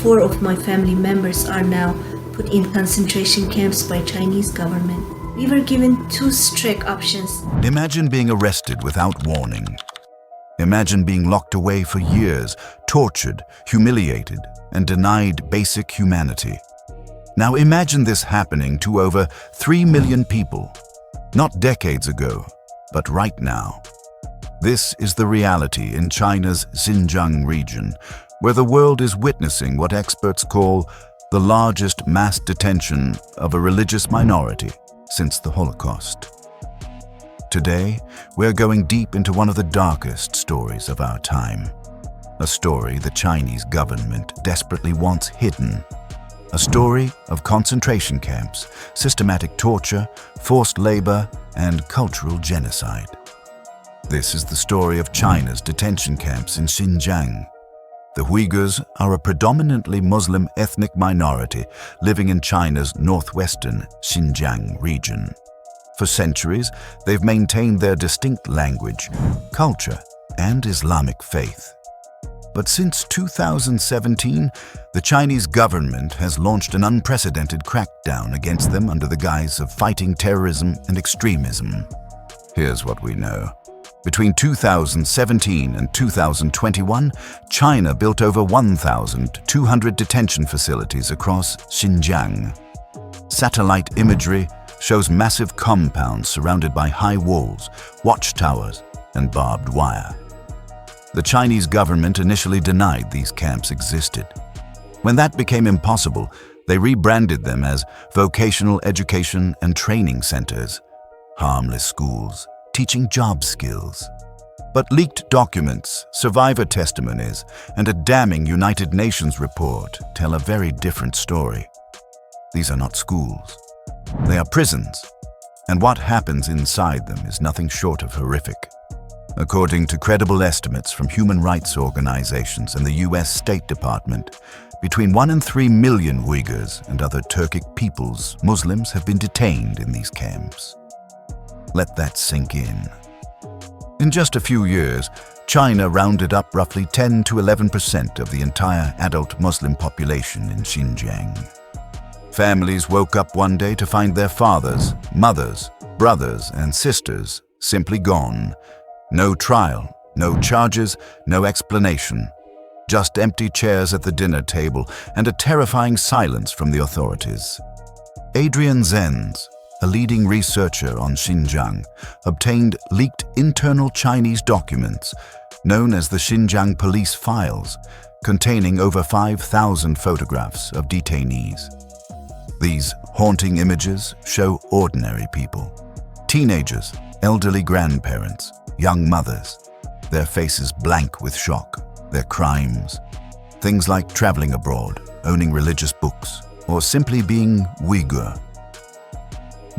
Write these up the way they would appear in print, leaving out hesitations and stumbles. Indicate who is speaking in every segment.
Speaker 1: 4 of my family members are now put in concentration camps by Chinese government. We were given 2 strict options.
Speaker 2: Imagine being arrested without warning. Imagine being locked away for years, tortured, humiliated, and denied basic humanity. Now imagine this happening to over 3 million people, not decades ago, but right now. This is the reality in China's Xinjiang region, where the world is witnessing what experts call the largest mass detention of a religious minority since the Holocaust. Today, we're going deep into one of the darkest stories of our time. A story the Chinese government desperately wants hidden. A story of concentration camps, systematic torture, forced labor, and cultural genocide. This is the story of China's detention camps in Xinjiang. The Uyghurs are a predominantly Muslim ethnic minority living in China's northwestern Xinjiang region. For centuries, they've maintained their distinct language, culture, and Islamic faith. But since 2017, the Chinese government has launched an unprecedented crackdown against them under the guise of fighting terrorism and extremism. Here's what we know. Between 2017 and 2021, China built over 1,200 detention facilities across Xinjiang. Satellite imagery shows massive compounds surrounded by high walls, watchtowers, and barbed wire. The Chinese government initially denied these camps existed. When that became impossible, they rebranded them as vocational education and training centers, harmless schools teaching job skills. But leaked documents, survivor testimonies, and a damning United Nations report tell a very different story. These are not schools. They are prisons, and what happens inside them is nothing short of horrific. According to credible estimates from human rights organizations and the US State Department, between 1 and 3 million Uyghurs and other Turkic peoples, Muslims, have been detained in these camps. Let that sink in. In just a few years, China rounded up roughly 10 to 11% of the entire adult Muslim population in Xinjiang. Families woke up one day to find their fathers, mothers, brothers, and sisters simply gone. No trial, no charges, no explanation. Just empty chairs at the dinner table and a terrifying silence from the authorities. Adrian Zenz, a leading researcher on Xinjiang, obtained leaked internal Chinese documents known as the Xinjiang Police Files, containing over 5,000 photographs of detainees. These haunting images show ordinary people, teenagers, elderly grandparents, young mothers, their faces blank with shock, their crimes, things like traveling abroad, owning religious books, or simply being Uyghur.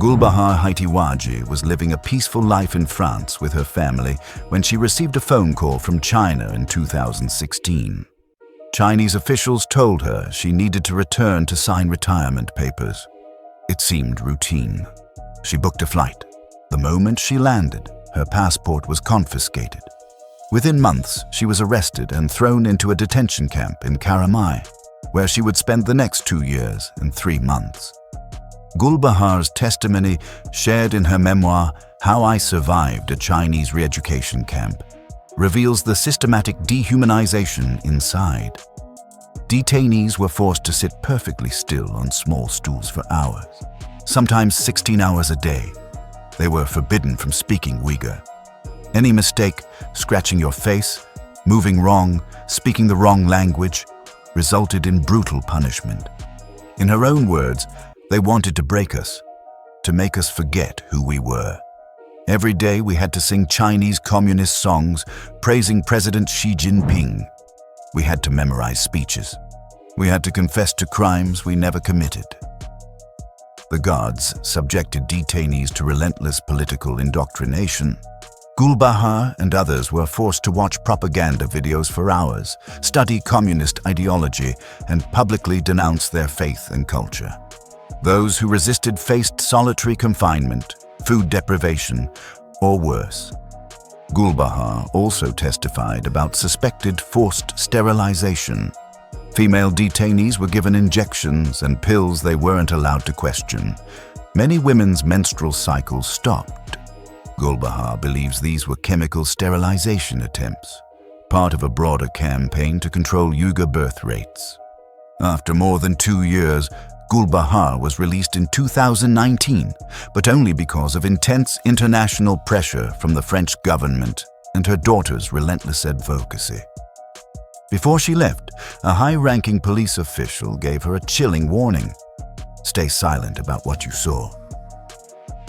Speaker 2: Gulbahar Haitiwaji was living a peaceful life in France with her family when she received a phone call from China in 2016. Chinese officials told her she needed to return to sign retirement papers. It seemed routine. She booked a flight. The moment she landed, her passport was confiscated. Within months, she was arrested and thrown into a detention camp in Karamai, where she would spend the next 2 years and 3 months. Gulbahar's testimony, shared in her memoir, How I Survived a Chinese Re-Education Camp, reveals the systematic dehumanization inside. Detainees were forced to sit perfectly still on small stools for hours, sometimes 16 hours a day. They were forbidden from speaking Uyghur. Any mistake, scratching your face, moving wrong, speaking the wrong language, resulted in brutal punishment. In her own words, they wanted to break us, to make us forget who we were. Every day we had to sing Chinese communist songs praising President Xi Jinping. We had to memorize speeches. We had to confess to crimes we never committed. The guards subjected detainees to relentless political indoctrination. Gulbahar and others were forced to watch propaganda videos for hours, study communist ideology, and publicly denounce their faith and culture. Those who resisted faced solitary confinement, food deprivation, or worse. Gulbahar also testified about suspected forced sterilization. Female detainees were given injections and pills they weren't allowed to question. Many women's menstrual cycles stopped. Gulbahar believes these were chemical sterilization attempts, part of a broader campaign to control Uyghur birth rates. After more than 2 years, Gulbahar was released in 2019, but only because of intense international pressure from the French government and her daughter's relentless advocacy. Before she left, a high-ranking police official gave her a chilling warning: stay silent about what you saw.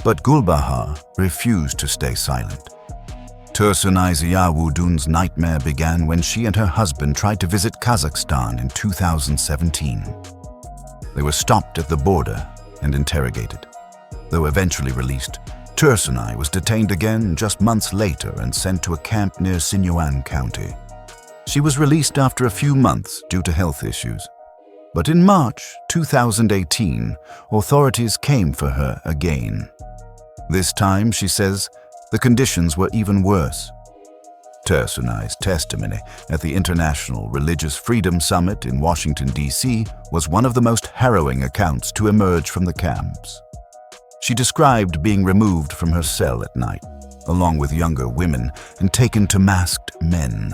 Speaker 2: But Gulbahar refused to stay silent. Tursunay Ziyawudun's nightmare began when she and her husband tried to visit Kazakhstan in 2017. They were stopped at the border and interrogated. Though eventually released, Tursunay was detained again just months later and sent to a camp near Xinjiang County. She was released after a few months due to health issues. But in March 2018, authorities came for her again. This time, she says, the conditions were even worse. Tursunay's testimony at the International Religious Freedom Summit in Washington, D.C. was one of the most harrowing accounts to emerge from the camps. She described being removed from her cell at night, along with younger women, and taken to masked men.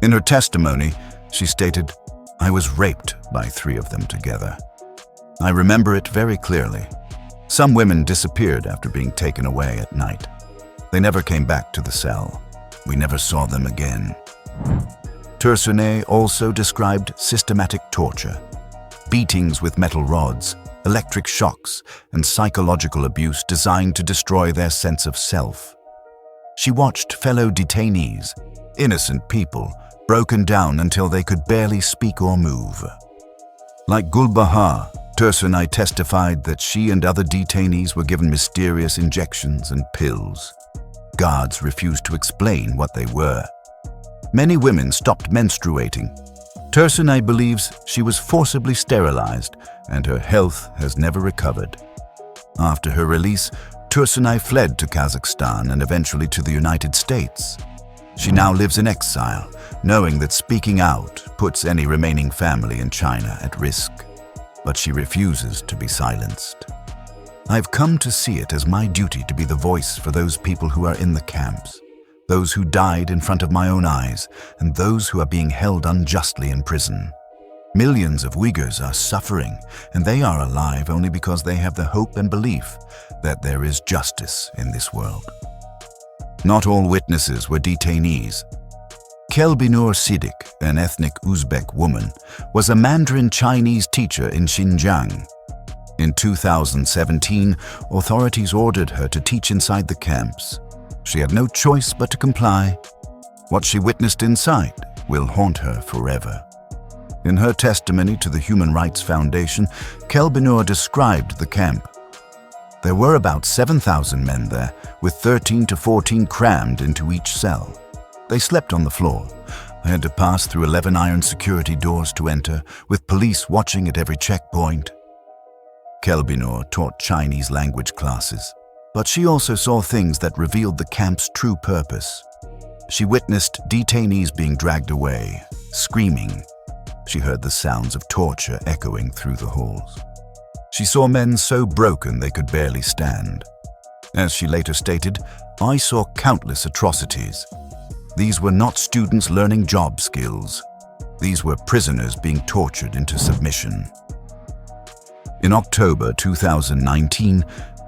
Speaker 2: In her testimony, she stated, "I was raped by 3 of them together. I remember it very clearly. Some women disappeared after being taken away at night. They never came back to the cell. We never saw them again." Tursunay also described systematic torture, beatings with metal rods, electric shocks, and psychological abuse designed to destroy their sense of self. She watched fellow detainees, innocent people, broken down until they could barely speak or move. Like Gulbahar, Tursunay testified that she and other detainees were given mysterious injections and pills. Guards refused to explain what they were. Many women stopped menstruating. Tursunay believes she was forcibly sterilized and her health has never recovered. After her release, Tursunay fled to Kazakhstan and eventually to the United States. She now lives in exile, knowing that speaking out puts any remaining family in China at risk. But she refuses to be silenced. "I've come to see it as my duty to be the voice for those people who are in the camps, those who died in front of my own eyes, and those who are being held unjustly in prison. Millions of Uyghurs are suffering, and they are alive only because they have the hope and belief that there is justice in this world." Not all witnesses were detainees. Kelbinur Siddiq, an ethnic Uzbek woman, was a Mandarin Chinese teacher in Xinjiang. In 2017, authorities ordered her to teach inside the camps. She had no choice but to comply. What she witnessed inside will haunt her forever. In her testimony to the Human Rights Foundation, Kelbinur described the camp. There were about 7,000 men there, with 13 to 14 crammed into each cell. They slept on the floor. I had to pass through 11 iron security doors to enter, with police watching at every checkpoint. Kelbinur taught Chinese language classes, but she also saw things that revealed the camp's true purpose. She witnessed detainees being dragged away, screaming. She heard the sounds of torture echoing through the halls. She saw men so broken they could barely stand. As she later stated, "I saw countless atrocities. These were not students learning job skills. These were prisoners being tortured into submission." In October 2019,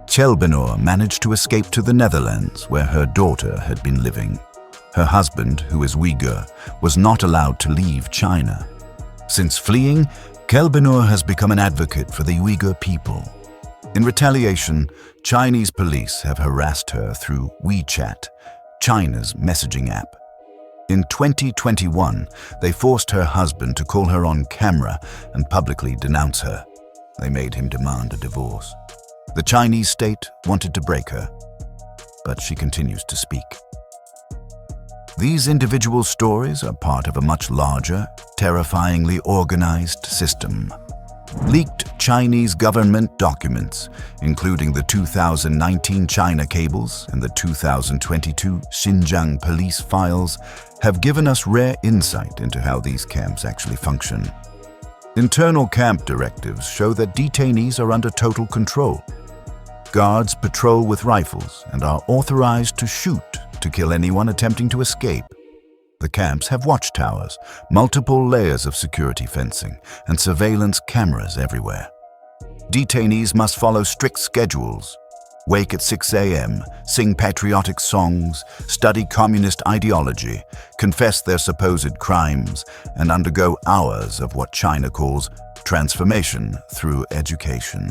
Speaker 2: Kelbinur managed to escape to the Netherlands, where her daughter had been living. Her husband, who is Uyghur, was not allowed to leave China. Since fleeing, Kelbinur has become an advocate for the Uyghur people. In retaliation, Chinese police have harassed her through WeChat, China's messaging app. In 2021, they forced her husband to call her on camera and publicly denounce her. They made him demand a divorce. The Chinese state wanted to break her, but she continues to speak. These individual stories are part of a much larger, terrifyingly organized system. Leaked Chinese government documents, including the 2019 China cables and the 2022 Xinjiang police files, have given us rare insight into how these camps actually function. Internal camp directives show that detainees are under total control. Guards patrol with rifles and are authorized to shoot to kill anyone attempting to escape. The camps have watchtowers, multiple layers of security fencing, and surveillance cameras everywhere. Detainees must follow strict schedules, wake at 6 a.m., sing patriotic songs, study communist ideology, confess their supposed crimes, and undergo hours of what China calls transformation through education.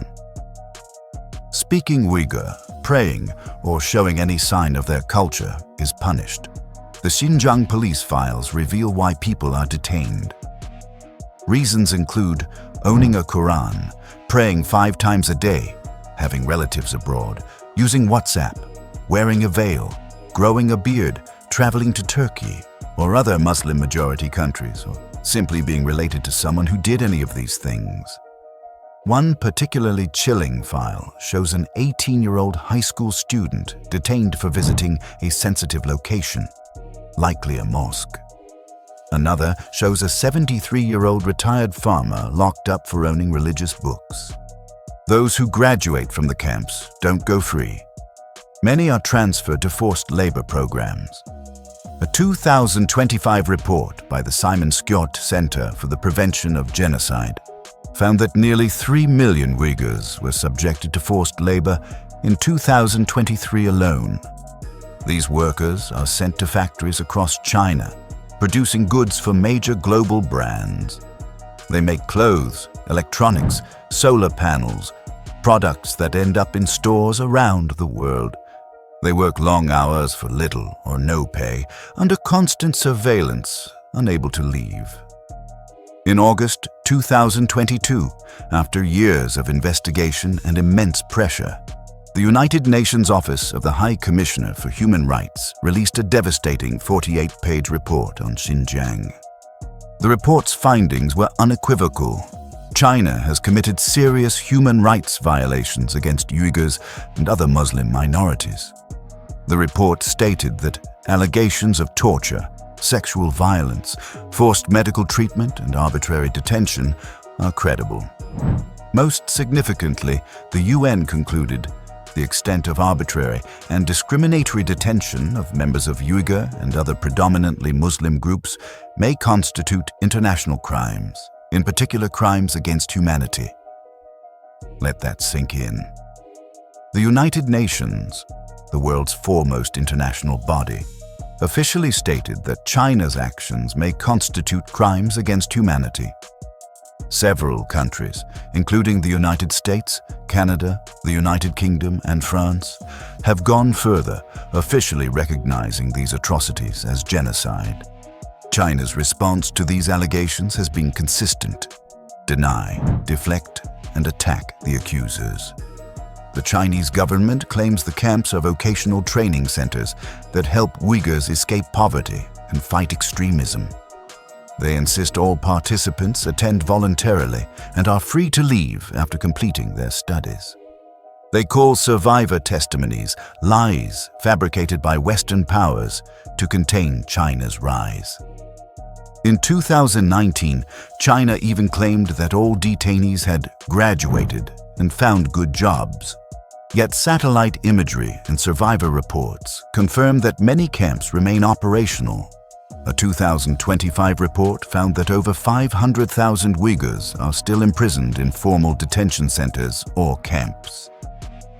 Speaker 2: Speaking Uyghur, praying, or showing any sign of their culture is punished. The Xinjiang police files reveal why people are detained. Reasons include owning a Quran, praying 5 times a day, having relatives abroad, using WhatsApp, wearing a veil, growing a beard, traveling to Turkey or other Muslim-majority countries, or simply being related to someone who did any of these things. One particularly chilling file shows an 18-year-old high school student detained for visiting a sensitive location, likely a mosque. Another shows a 73-year-old retired farmer locked up for owning religious books. Those who graduate from the camps don't go free. Many are transferred to forced labor programs. A 2025 report by the Simon Skjodt Center for the Prevention of Genocide found that nearly 3 million Uyghurs were subjected to forced labor in 2023 alone. These workers are sent to factories across China, producing goods for major global brands. They make clothes, electronics, solar panels, products that end up in stores around the world. They work long hours for little or no pay, under constant surveillance, unable to leave. In August 2022, after years of investigation and immense pressure, the United Nations Office of the High Commissioner for Human Rights released a devastating 48-page report on Xinjiang. The report's findings were unequivocal. China has committed serious human rights violations against Uyghurs and other Muslim minorities. The report stated that allegations of torture, sexual violence, forced medical treatment, and arbitrary detention are credible. Most significantly, the UN concluded the extent of arbitrary and discriminatory detention of members of Uyghur and other predominantly Muslim groups may constitute international crimes, in particular crimes against humanity. Let that sink in. The United Nations, the world's foremost international body, officially stated that China's actions may constitute crimes against humanity. Several countries, including the United States, Canada, the United Kingdom, and France, have gone further, officially recognizing these atrocities as genocide. China's response to these allegations has been consistent: deny, deflect, and attack the accusers. The Chinese government claims the camps are vocational training centers that help Uyghurs escape poverty and fight extremism. They insist all participants attend voluntarily and are free to leave after completing their studies. They call survivor testimonies lies fabricated by Western powers to contain China's rise. In 2019, China even claimed that all detainees had graduated and found good jobs. Yet satellite imagery and survivor reports confirm that many camps remain operational. A 2025 report found that over 500,000 Uyghurs are still imprisoned in formal detention centers or camps.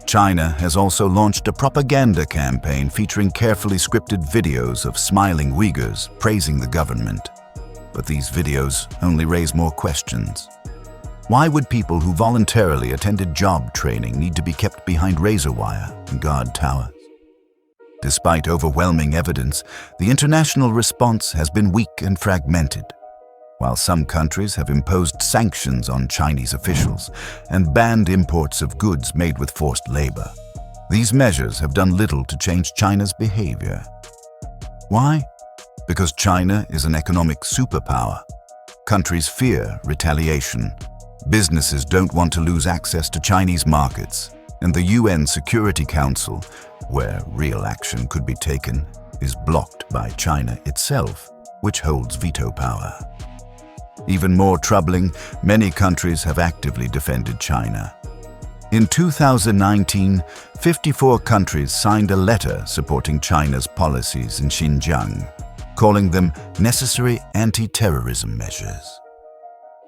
Speaker 2: China has also launched a propaganda campaign featuring carefully scripted videos of smiling Uyghurs praising the government. But these videos only raise more questions. Why would people who voluntarily attended job training need to be kept behind razor wire and guard towers? Despite overwhelming evidence, the international response has been weak and fragmented. While some countries have imposed sanctions on Chinese officials and banned imports of goods made with forced labor, these measures have done little to change China's behavior. Why? Because China is an economic superpower. Countries fear retaliation. Businesses don't want to lose access to Chinese markets, and the UN Security Council, where real action could be taken, is blocked by China itself, which holds veto power. Even more troubling, many countries have actively defended China. In 2019, 54 countries signed a letter supporting China's policies in Xinjiang, calling them necessary anti-terrorism measures.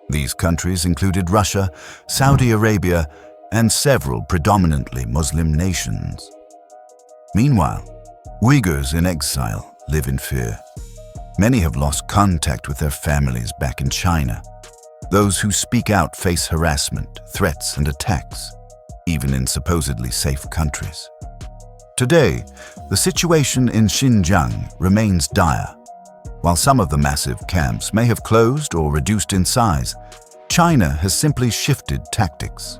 Speaker 2: These countries included Russia, Saudi Arabia, and several predominantly Muslim nations. Meanwhile, Uyghurs in exile live in fear. Many have lost contact with their families back in China. Those who speak out face harassment, threats, and attacks, even in supposedly safe countries. Today, the situation in Xinjiang remains dire. While some of the massive camps may have closed or reduced in size, China has simply shifted tactics.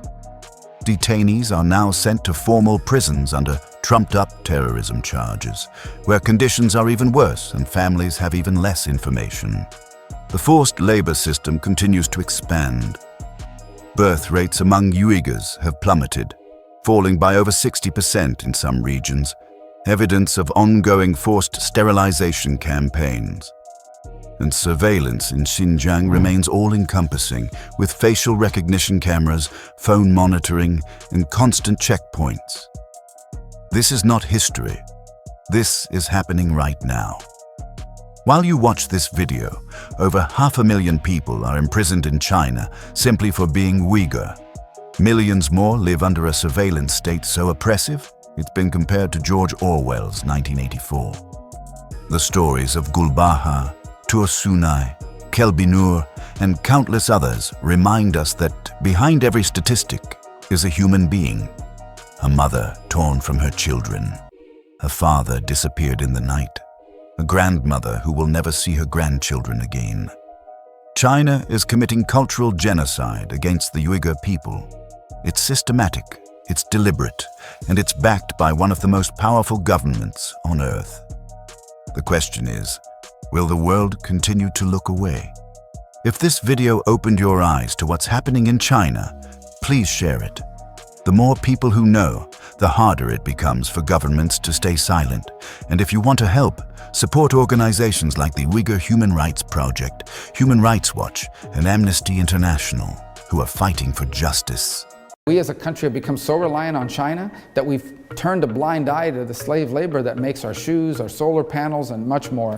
Speaker 2: Detainees are now sent to formal prisons under trumped-up terrorism charges, where conditions are even worse and families have even less information. The forced labor system continues to expand. Birth rates among Uyghurs have plummeted, falling by over 60% in some regions, evidence of ongoing forced sterilization campaigns. And surveillance in Xinjiang remains all-encompassing, with facial recognition cameras, phone monitoring, and constant checkpoints. This is not history. This is happening right now. While you watch this video, over 500,000 people are imprisoned in China simply for being Uyghur. Millions more live under a surveillance state so oppressive, it's been compared to George Orwell's 1984. The stories of Gulbahar, Tursunai, Kelbinur, and countless others remind us that behind every statistic is a human being. A mother torn from her children, a father disappeared in the night, a grandmother who will never see her grandchildren again. China is committing cultural genocide against the Uyghur people. It's systematic, it's deliberate, and it's backed by one of the most powerful governments on earth. The question is, will the world continue to look away? If this video opened your eyes to what's happening in China, please share it. The more people who know, the harder it becomes for governments to stay silent. And if you want to help, support organizations like the Uyghur Human Rights Project, Human Rights Watch, and Amnesty International, who are fighting for justice.
Speaker 3: We as a country have become so reliant on China that we've turned a blind eye to the slave labor that makes our shoes, our solar panels, and much more.